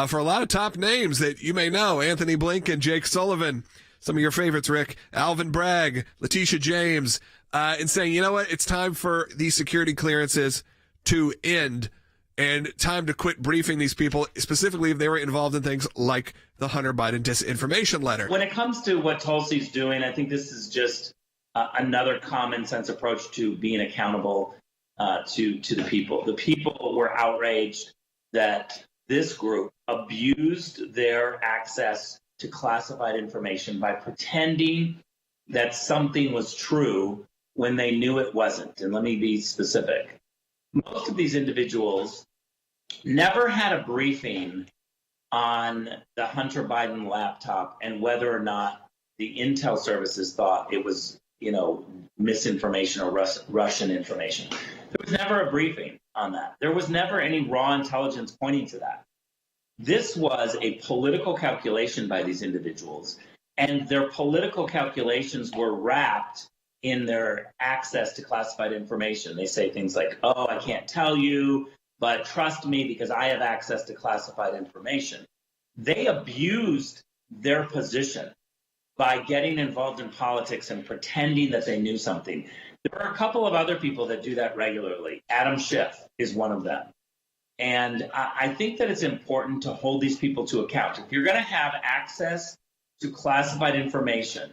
for a lot of top names that you may know. Anthony Blinken, Jake Sullivan, some of your favorites, Rick, Alvin Bragg, Letitia James, and saying, you know what, it's time for these security clearances to end and time to quit briefing these people, specifically if they were involved in things like the Hunter Biden disinformation letter. When it comes to what Tulsi's doing, I think this is just another common sense approach to being accountable to the people. The people were outraged that this group abused their access to classified information by pretending that something was true when they knew it wasn't. And let me be specific. Most of these individuals never had a briefing on the Hunter Biden laptop and whether or not the intel services thought it was misinformation or Russian information. There was never a briefing on that. There was never any raw intelligence pointing to that. This was a political calculation by these individuals, and their political calculations were wrapped in their access to classified information. They say things like, oh, I can't tell you, but trust me because I have access to classified information. They abused their position by getting involved in politics and pretending that they knew something. There are a couple of other people that do that regularly. Adam Schiff is one of them. And I think that it's important to hold these people to account. If you're going to have access to classified information,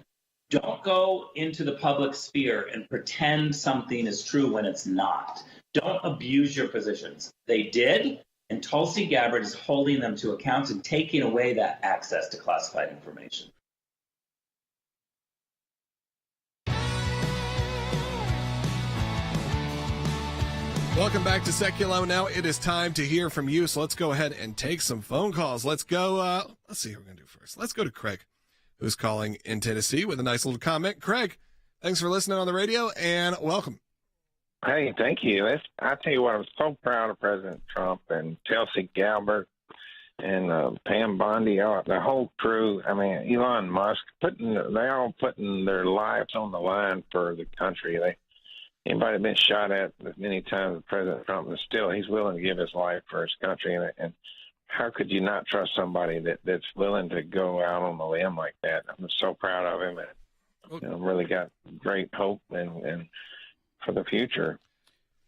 don't go into the public sphere and pretend something is true when it's not. Don't abuse your positions. They did, and Tulsi Gabbard is holding them to account and taking away that access to classified information. Welcome back to Sekulow. Now it is time to hear from you, so let's go ahead and take some phone calls. Let's go, let's see who we're going to do first. Let's go to Craig, who's calling in Tennessee with a nice little comment. Craig, thanks for listening on the radio, and welcome. Hey, thank you. I tell you what, I'm so proud of President Trump and Tulsi Gabbard and Pam Bondi, the whole crew. I mean, Elon Musk, they're all putting their lives on the line for the country. Anybody been shot at as many times as President Trump, and still he's willing to give his life for his country. And how could you not trust somebody that's willing to go out on a limb like that? I'm so proud of him, and really got great hope and for the future.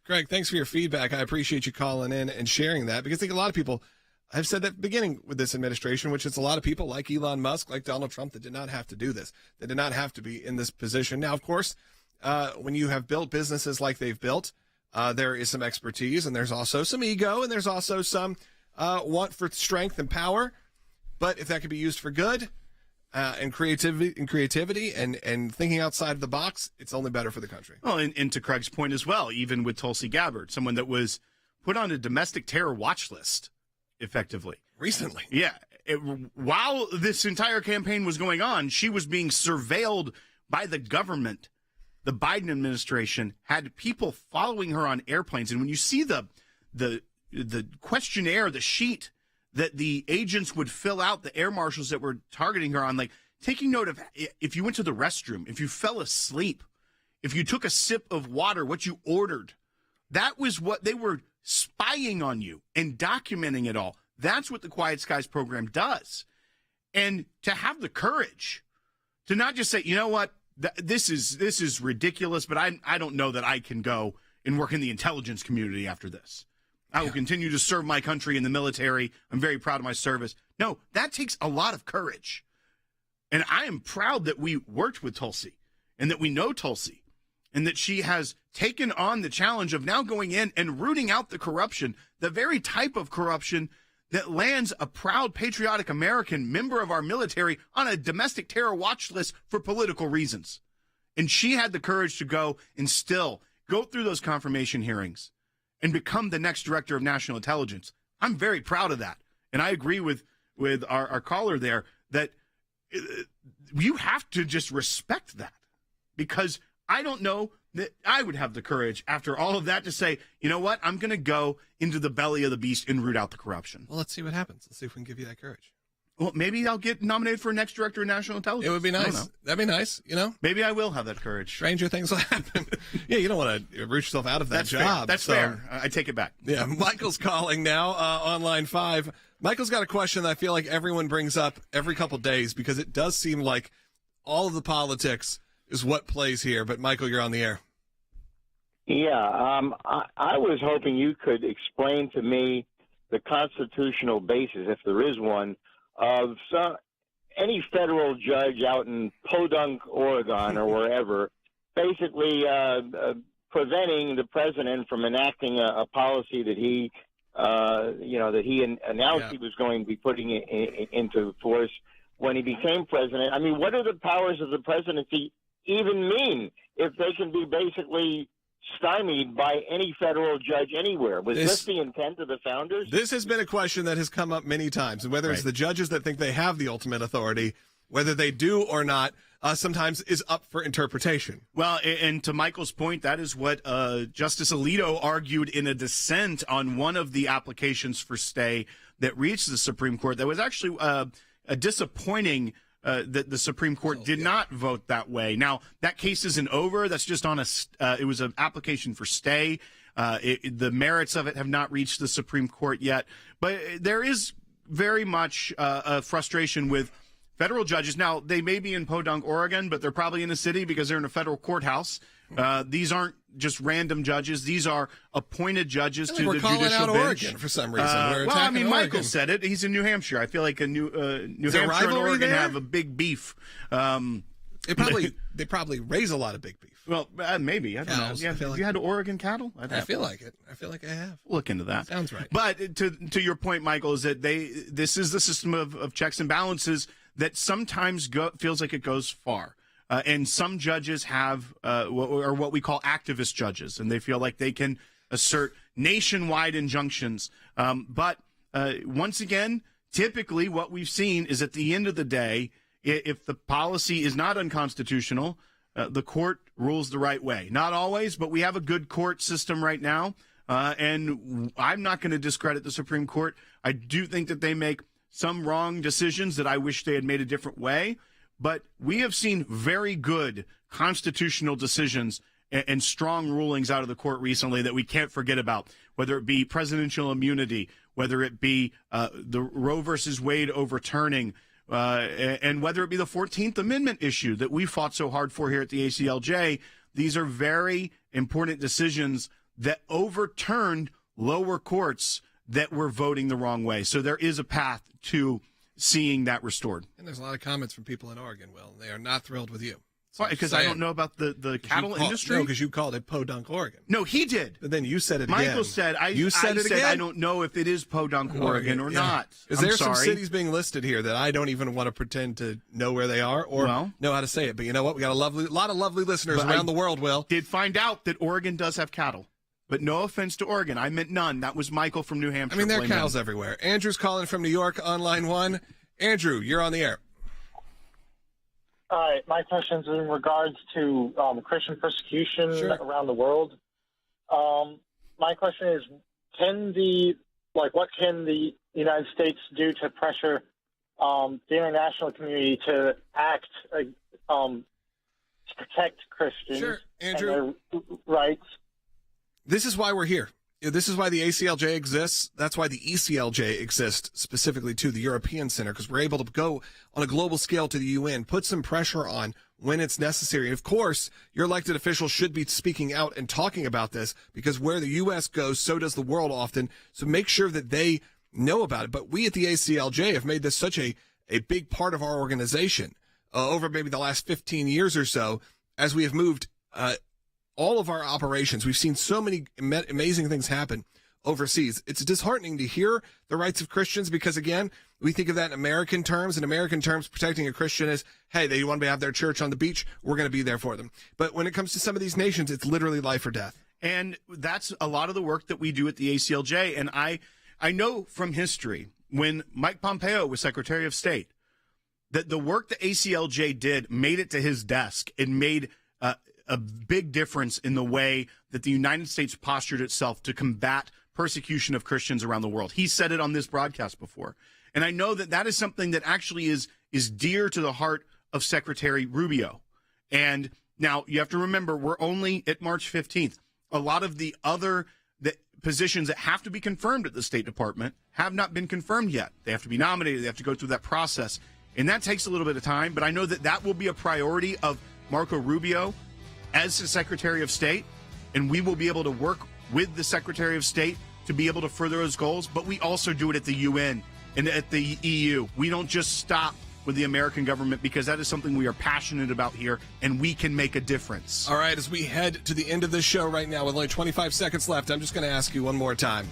Greg, thanks for your feedback. I appreciate you calling in and sharing that, because I think a lot of people have said that beginning with this administration, which is a lot of people like Elon Musk, like Donald Trump, that did not have to do this. They did not have to be in this position. Now, of course, when you have built businesses like they've built, there is some expertise, and there's also some ego, and there's also some want for strength and power. But if that could be used for good and creativity and thinking outside of the box, it's only better for the country. Well, and to Craig's point as well, even with Tulsi Gabbard, someone that was put on a domestic terror watch list, effectively. Recently. Yeah. While this entire campaign was going on, she was being surveilled by the government. The Biden administration had people following her on airplanes. And when you see the questionnaire, the sheet that the agents would fill out, the air marshals that were targeting her on, like taking note of if you went to the restroom, if you fell asleep, if you took a sip of water, what you ordered, that was what they were spying on you and documenting it all. That's what the Quiet Skies program does. And to have the courage to not just say, you know what, this is ridiculous, but I don't know that I can go and work in the intelligence community after this. I will continue to serve my country in the military. I'm very proud of my service. No, that takes a lot of courage. And I am proud that we worked with Tulsi and that we know Tulsi and that she has taken on the challenge of now going in and rooting out the corruption, the very type of corruption that lands a proud, patriotic American member of our military on a domestic terror watch list for political reasons. And she had the courage to go and still go through those confirmation hearings and become the next director of national intelligence. I'm very proud of that. And I agree with our caller there that you have to just respect that, because I don't know that I would have the courage after all of that to say, you know what, I'm going to go into the belly of the beast and root out the corruption. Well, let's see what happens. Let's see if we can give you that courage. Well, maybe I'll get nominated for next director of national intelligence. It would be nice. That'd be nice, you know? Maybe I will have that courage. Stranger things will happen. Yeah, you don't want to root yourself out of that That's job. Fair. That's fair. I take it back. Yeah, Michael's calling now on line 5. Michael's got a question that I feel like everyone brings up every couple days, because it does seem like all of the politics is what plays here. But Michael, you're on the air. Yeah, I was hoping you could explain to me the constitutional basis, if there is one, of any federal judge out in Podunk, Oregon, or wherever, basically preventing the president from enacting a policy that he, announced he was going to be putting into force when he became president. I mean, what do the powers of the presidency even mean if they can be basically stymied by any federal judge anywhere? Was this the intent of the founders? This has been a question that has come up many times, and whether it's the judges that think they have the ultimate authority, whether they do or not, sometimes is up for interpretation. Well, and to Michael's point, that is what Justice Alito argued in a dissent on one of the applications for stay that reached the Supreme Court. That was actually a disappointing that the Supreme Court did not vote that way. Now, that case isn't over. That's just on it was an application for stay. The merits of it have not reached the Supreme Court yet. But there is very much a frustration with federal judges. Now, they may be in Podunk, Oregon, but they're probably in a city because they're in a federal courthouse. These aren't just random judges. These are appointed judges to the judicial bench. We're calling out Oregon for some reason. Well, I mean, Michael said it. He's in New Hampshire. I feel like New Hampshire and Oregon have a big beef. They probably raise a lot of big beef. Well, maybe. I don't know. Yeah, have you had Oregon cattle? I feel like it. I feel like I have. Look into that. Sounds right. But to your point, Michael, is that this is the system of checks and balances that sometimes feels like it goes far. And some judges have what we call activist judges, and they feel like they can assert nationwide injunctions. But once again, typically what we've seen is at the end of the day, if the policy is not unconstitutional, the court rules the right way. Not always, but we have a good court system right now. And I'm not going to discredit the Supreme Court. I do think that they make some wrong decisions that I wish they had made a different way. But we have seen very good constitutional decisions and strong rulings out of the court recently that we can't forget about, whether it be presidential immunity, whether it be the Roe versus Wade overturning, and whether it be the 14th Amendment issue that we fought so hard for here at the ACLJ. These are very important decisions that overturned lower courts that were voting the wrong way. So there is a path to seeing that restored. And there's a lot of comments from people in Oregon, Will. They are not thrilled with you. Why? Because I don't know about the cattle industry? No, because you called it Podunk, Oregon. No, he did. But then you said it Michael again. said, I again? don't know if it is Podunk, Oregon or not. Is there some cities being listed here that I don't even want to pretend to know where they are or know how to say it? But you know what? We got a lot of lovely listeners around the world, Will. Did find out that Oregon does have cattle. But no offense to Oregon. I meant none. That was Michael from New Hampshire. I mean, there are cows everywhere. Andrew's calling from New York on line 1. Andrew, you're on the air. All right, my question is in regards to Christian persecution around the world. My question is, what can the United States do to pressure the international community to act to protect Christians and their rights? This is why we're here. This is why the ACLJ exists. That's why the ECLJ exists, specifically to the European Center, because we're able to go on a global scale to the UN, put some pressure on when it's necessary. Of course, your elected officials should be speaking out and talking about this, because where the U.S. goes, so does the world often. So make sure that they know about it. But we at the ACLJ have made this such a big part of our organization over maybe the last 15 years or so, as we have moved all of our operations. We've seen so many amazing things happen overseas. It's disheartening to hear the rights of Christians because, again, we think of that in American terms. In American terms, protecting a Christian is, hey, they want to have their church on the beach. We're going to be there for them. But when it comes to some of these nations, it's literally life or death. And that's a lot of the work that we do at the ACLJ. And I know from history, when Mike Pompeo was Secretary of State, that the work that ACLJ did made it to his desk. It made a big difference in the way that the United States postured itself to combat persecution of Christians around the world. He said it on this broadcast before. And I know that that is something that actually is dear to the heart of Secretary Rubio. And now you have to remember, we're only at March 15th. A lot of the other positions that have to be confirmed at the State Department have not been confirmed yet. They have to be nominated. They have to go through that process. And that takes a little bit of time. But I know that that will be a priority of Marco Rubio as the Secretary of State, and we will be able to work with the Secretary of State to be able to further those goals, but we also do it at the UN and at the EU. We don't just stop with the American government, because that is something we are passionate about here, and we can make a difference. All right, as we head to the end of this show right now with only 25 seconds left, I'm just going to ask you one more time.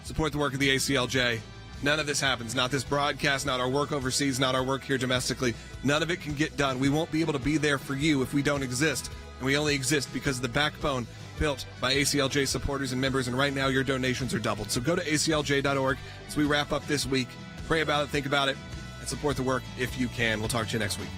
Support the work of the ACLJ. None of this happens. Not this broadcast, not our work overseas, not our work here domestically. None of it can get done. We won't be able to be there for you if we don't exist. And we only exist because of the backbone built by ACLJ supporters and members. And right now, your donations are doubled. So go to aclj.org as we wrap up this week. Pray about it, think about it, and support the work if you can. We'll talk to you next week.